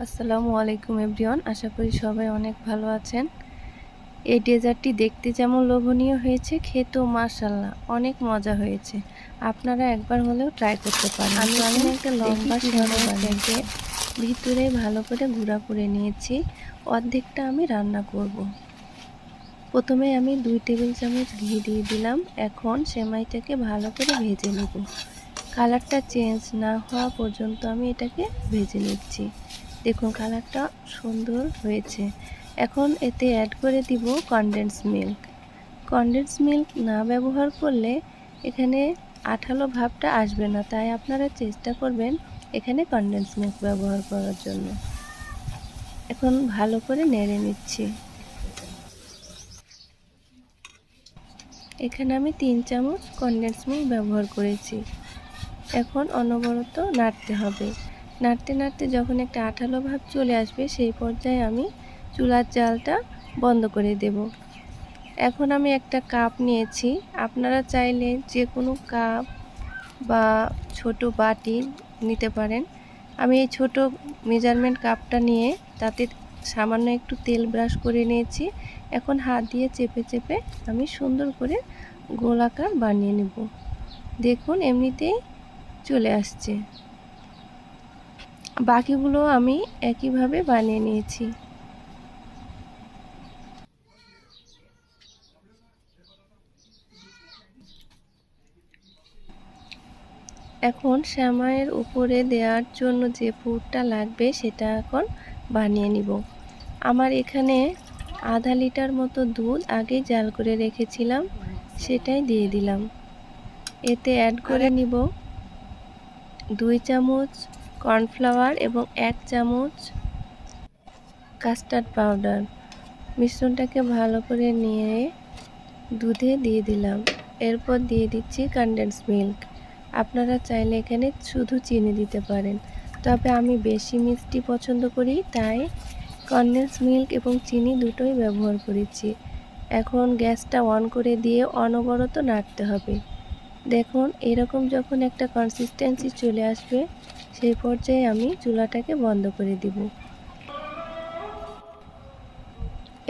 আসসালামু আলাইকুম এভরিওয়ান, আশা করি সবাই অনেক ভালো আছেন। এই ডেজার্টটি দেখতে যেমন লোভনীয় হয়েছে, খেতেও মাশাআল্লাহ অনেক মজা হয়েছে। আপনারা একবার হলেও ট্রাই করতে পারেন। আমি এখানে একটা লম্বা সেমাই প্যাকেট ভিতরে ভালো করে গুঁড়া করে নিয়েছি। অর্ধেকটা আমি রান্না করব। প্রথমে আমি 2 টেবিল চামচ ঘি দিয়ে দিলাম। এখন সেমাইটাকে ভালো করে ভেজে নেব। কালারটা চেঞ্জ না হওয়া পর্যন্ত আমি এটাকে ভেজে নিচ্ছি। দেখুন কালারটা সুন্দর হয়েছে। এখন এতে অ্যাড করে দিব কনডেন্স মিল্ক। কনডেন্স মিল্ক না ব্যবহার করলে এখানে আঠালো ভাবটা আসবে না, তাই আপনারা চেষ্টা করবেন এখানে কনডেন্স মিল্ক ব্যবহার করার জন্য। এখন ভালো করে নেড়ে নিচ্ছি। এখানে আমি 3 চামচ কনডেন্স মিল্ক ব্যবহার করেছি। এখন অনবরত নাড়তে হবে। নাড়তে নাড়তে যখন একটা আঠালো ভাব চলে আসবে সেই পর্যায়ে আমি চুলার জালটা বন্ধ করে দেব। এখন আমি একটা কাপ নিয়েছি। আপনারা চাইলে যে কোনো কাপ বা ছোট বাটি নিতে পারেন। আমি এই ছোট মেজারমেন্ট কাপটা নিয়ে তাতে সামান্য একটু তেল ব্রাশ করে নিয়েছি। এখন হাত দিয়ে চেপে চেপে আমি সুন্দর করে গোলাকার বানিয়ে নেব। দেখুন এমনিতেই চলে আসছে। বাকিগুলো আমি একইভাবে বানিয়ে নিয়েছি। এখন সেমাইয়ের উপরে দেওয়ার জন্য যে পুরটা লাগবে সেটা এখন বানিয়ে নিব। আমার এখানে আধা লিটার মতো দুধ আগে জাল করে রেখেছিলাম, সেটাই দিয়ে দিলাম। এতে অ্যাড করে নিব 2 চামচ কর্নফ্লাওয়ার এবং 1 চামচ কাস্টার্ড পাউডার। মিশ্রণটাকে ভালো করে নিয়ে দুধে দিয়ে দিলাম। এরপর দিয়ে দিচ্ছি কনডেন্স মিল্ক। আপনারা চাইলে এখানে শুধু চিনি দিতে পারেন, তবে আমি বেশি মিষ্টি পছন্দ করি, তাই কনডেন্স মিল্ক এবং চিনি দুটোই ব্যবহার করেছি। এখন গ্যাসটা অন করে দিয়ে অনবরত নাড়তে হবে। দেখুন এরকম যখন একটা কনসিস্টেন্সি চলে আসবে সেই পর্যায়ে আমি চুলাটাকে বন্ধ করে দিব।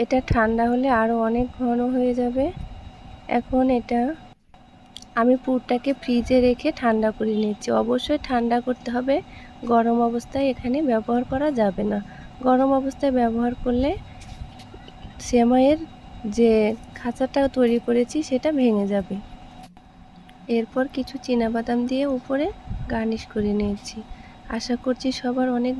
এটা ঠান্ডা হলে আরও অনেক ঘন হয়ে যাবে। এখন এটা আমি পুরটাকে ফ্রিজে রেখে ঠান্ডা করে নিচ্ছি। অবশ্যই ঠান্ডা করতে হবে, গরম অবস্থায় এখানে ব্যবহার করা যাবে না। গরম অবস্থায় ব্যবহার করলে সেমাইয়ের যে খাঁচাটা তৈরি করেছি সেটা ভেঙে যাবে। এরপর কিছু চীনাবাদাম দিয়ে উপরে গার্নিশ করে নিয়েছি। আশা করছি সবার অনেক